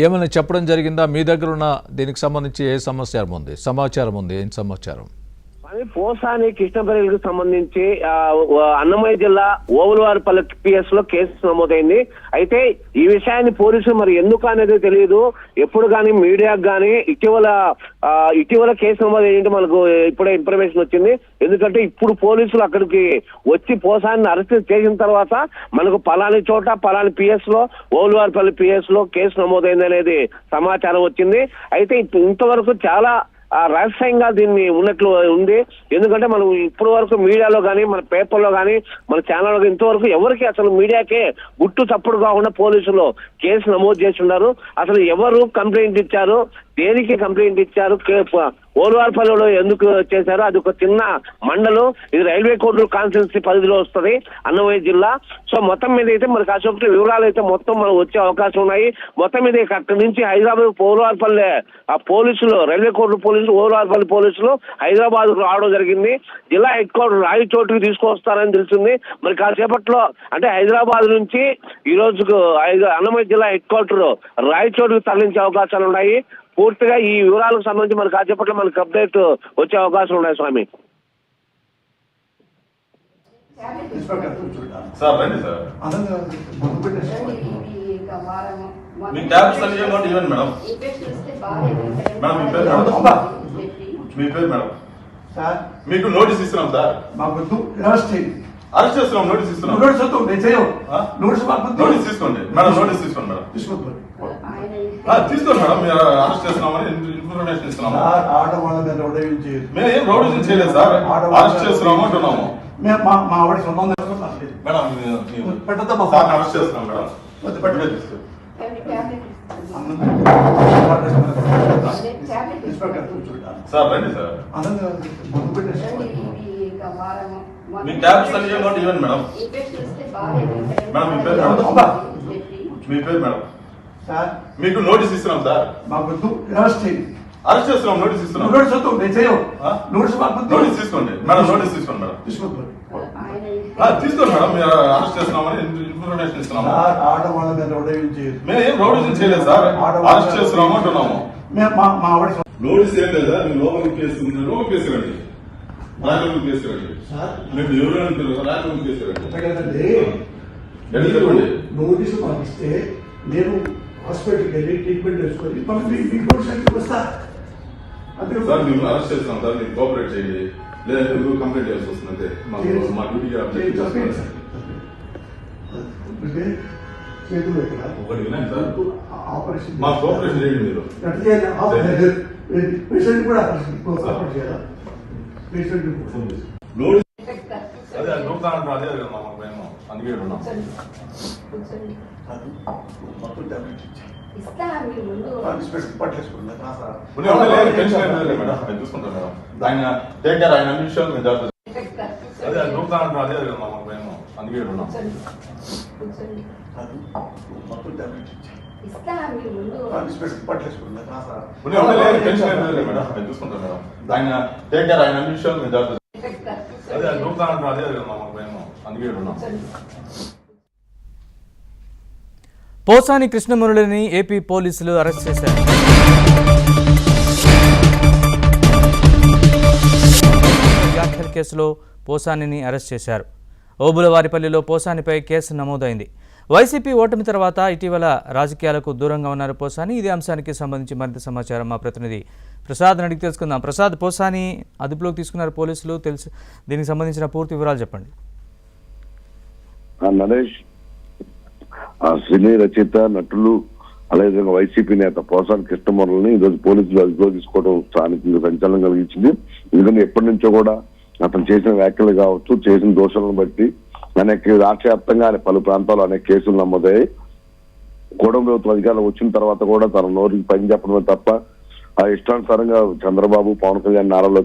ఏమైనా చెప్పడం జరిగిందా? మీ దగ్గర ఉన్న దీనికి సంబంధించి ఏ సమాచారం ఉంది? ఏం సమాచారం? పోసాని కృష్ణపల్లికి సంబంధించి అన్నమయ్య జిల్లా ఓవులవారిపల్లి పిఎస్ లో కేసు నమోదైంది. అయితే ఈ విషయాన్ని పోలీసులు మరి ఎందుకు అనేది తెలియదు. ఎప్పుడు కానీ మీడియాకు కానీ ఇటీవల కేసు నమోదైంది మనకు ఇప్పుడే ఇన్ఫర్మేషన్ వచ్చింది. ఎందుకంటే ఇప్పుడు పోలీసులు అక్కడికి వచ్చి పోసాన్ని అరెస్ట్ చేసిన తర్వాత మనకు పలాని చోట పలాని పిఎస్ లో ఓవులవారిపల్లి పిఎస్ లో కేసు నమోదైంది అనేది సమాచారం వచ్చింది. అయితే ఇంతవరకు చాలా రహస్యంగా దీన్ని ఉన్నట్లు ఉంది. ఎందుకంటే మనం ఇప్పటి వరకు మీడియాలో కానీ మన పేపర్లో కానీ మన ఛానల్లో ఇంతవరకు ఎవరికి అసలు మీడియాకే గుట్టు చప్పుడు కాకుండా పోలీసులు కేసు నమోదు చేసి ఉన్నారు. అసలు ఎవరు కంప్లైంట్ ఇచ్చారు, దేనికి కంప్లైంట్ ఇచ్చారు, ఓలువారిపల్లిలో ఎందుకు చేశారు, అది ఒక చిన్న మండలం. ఇది రైల్వే కోర్టు కాన్స్టిట్యున్సీ పరిధిలో వస్తుంది అన్నమయ్య జిల్లా. సో మొత్తం మీద అయితే మనకు అసలు వివరాలు అయితే మొత్తం మనం వచ్చే అవకాశం ఉన్నాయి. మొత్తం మీద అక్కడి నుంచి హైదరాబాద్ ఓలువారిపల్లి పోలీసులు, రైల్వే కోర్టు పోలీసులు, ఓలువారిపల్లి పోలీసులు హైదరాబాద్ రావడం జరిగింది. జిల్లా హెడ్ క్వార్టర్ రాయచోటుకి తీసుకొస్తారని తెలిసింది. మరి కాసేపట్లో అంటే హైదరాబాద్ నుంచి ఈ రోజుకు అన్నమయ్య జిల్లా హెడ్ క్వార్టర్ రాయచోటుకు తరలించే అవకాశాలు ఉన్నాయి. పూర్తిగా ఈ వివరాలకు సంబంధించి మనకు కాసేపట్లో మనకు అప్డేట్ వచ్చే అవకాశం ఉన్నాయి. స్వామి సార్ రండి సార్. మీ ట్యాబ్స్ అన్ని ఇవ్వండి మేడం. మేడం మీ పేరు మేడం. మీకు నోటీస్ ఇస్తున్నాం సార్. అరెస్ట్ చేస్తున్నాం, నోటీస్ ఇస్తున్నాం. నోటీస్ తీసుకోండి మేడం, నోటీస్ తీసుకోండి మేడం. తీసుకోండి మేడం, మీరు అరెస్ట్ చేస్తున్నామని ఇన్ఫర్మేషన్ ఇస్తున్నాము. మేము ఏం రౌడీజం చేయలేదు సార్, అరెస్ట్ చేస్తున్నాము అంటున్నాము. మేడం సార్ అరెస్ట్ చేస్తున్నాం మేడం. సార్ రండి సార్. మీ ట్యాబ్స్ అన్ని ఇవ్వండి మేడం. మేడం మీ పేరు మేడం. మీకు నోటీస్ ఇస్తున్నాం సార్. అరెస్ట్ చేస్తున్నాం, నోటీస్ ఇస్తున్నాం. నోటీస్ తీసుకోండి మేడం, నోటీస్ తీసుకోండి మేడం. తీసుకోండి మేడం, మీరు అరెస్ట్ చేస్తున్నామని ఇన్ఫర్మేషన్ ఇస్తున్నాము. మేము ఏం రౌడీజం చేయలేదు సార్, అరెస్ట్ చేస్తున్నాము అంటున్నాము. నోటీస్ ఏం లేదా, మీరు లోపలికి కేసు లోపలికి కేసు రండి, రాజకీయ కేసు రండి. మీరు ఎవరు రాజకీయ కేసు రండి. నోటీసు పంపిస్తే నేను హాస్పిటల్కి వెళ్ళి ట్రీట్మెంట్ చేసుకొని వస్తా. సార్ మేము అరెస్ట్ చేస్తున్నాం సార్, మీరు కోఆపరేట్ చేయండి, లేదంటే మీరు కంప్లైంట్ చేయాల్సి వస్తుంది. అంతే మా డ్యూటీకి ఒకటి వినండి సార్, మా కోఆపరేషన్ చేయండి. మీరు పేషెంట్ కూడా కోఆపరేట్ చేయాలా? పేషెంట్ అదే నూతన అదే మేము అందుకే ఉన్నాం. చూసుకుంటాం మేడం, ఆయన టేక్ కేర్, ఆయన అన్ని విషయాలు మేము జాగ్రత్త. అదే నూతన అదే మేము అందుకే ఉన్నాం. టెన్షన్ చూసుకుంటాం మేడం, ఆయన టేక్ కేర్, ఆయన అన్ని విషయాలు మేము జాగ్రత్త. అదే నూతన అదే మేము అందుకే ఉన్నాం. పోసాని కృష్ణమురళిని ఏపీ పోలీసులు అరెస్ట్ చేశారు. వ్యాఖ్యల కేసులో పోసానిని అరెస్ట్ చేశారు. ఓబులవారిపల్లిలో పోసానిపై కేసు నమోదైంది. వైసీపీ ఓటమి తర్వాత ఇటీవల రాజకీయాలకు దూరంగా ఉన్నారు పోసాని. ఇదే అంశానికి సంబంధించి మరింత సమాచారం మా ప్రతినిధి ప్రసాద్ అడిగి తెలుసుకుందాం. ప్రసాద్, పోసాని అదుపులోకి తీసుకున్నారు పోలీసులు, తెలుసు, దీనికి సంబంధించిన పూర్తి వివరాలు చెప్పండి. నరేష్, సినీ రచయిత, నటులు, అలాగే వైసీపీ నేత పోసాని కృష్ణమురళిని ఈరోజు పోలీసులు అదుపులో తీసుకోవడం స్థానికంగా సంచలనం కలిగించింది. ఎందుకంటే ఎప్పటి నుంచో కూడా అతను చేసిన వ్యాఖ్యలు కావచ్చు, చేసిన దోషాలను బట్టి అనేక రాష్ట్ర వ్యాప్తంగా పలు ప్రాంతాల్లో అనేక కేసులు నమోదయ్యాయి. కూటమి ప్రభుత్వం అధికారులు వచ్చిన తర్వాత కూడా తన నోరుకి పని చెప్పడమే తప్ప ఆ ఇష్టానుసారంగా చంద్రబాబు, పవన్ కళ్యాణ్ నారాలో